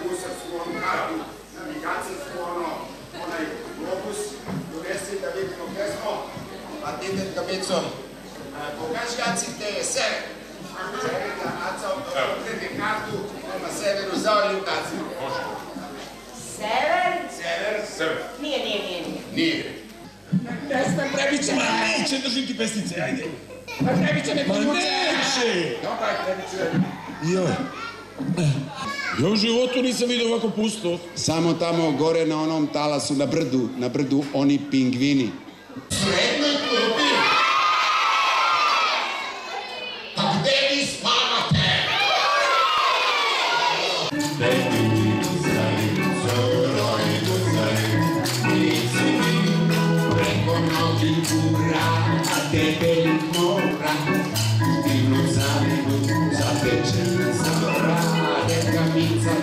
gusarsku onu kartu, navigacijsku onaj globus, dovesti da vidimo gde smo, a ti tetka Mico, pokaži Aci gde je sever. Želite, Aca, odredi kartu prema severu za orijentaciju. Sever? Sever? Nije. Nije. Pesna Prebića! Ma neće, držim ti pesnice, ajde. Ma Prebića ne povuče! Ma neće! Dobra je Prebića. Joj. Ja u životu nisam vidio ovako pusto. Samo tamo gore na onom talasu, na brdu, oni pingvini. Srednoj klupi! Pa gde vi spavate? Preko nogi ura, a debelih mora, divnu zavinu, zapečena zora, tetka Mica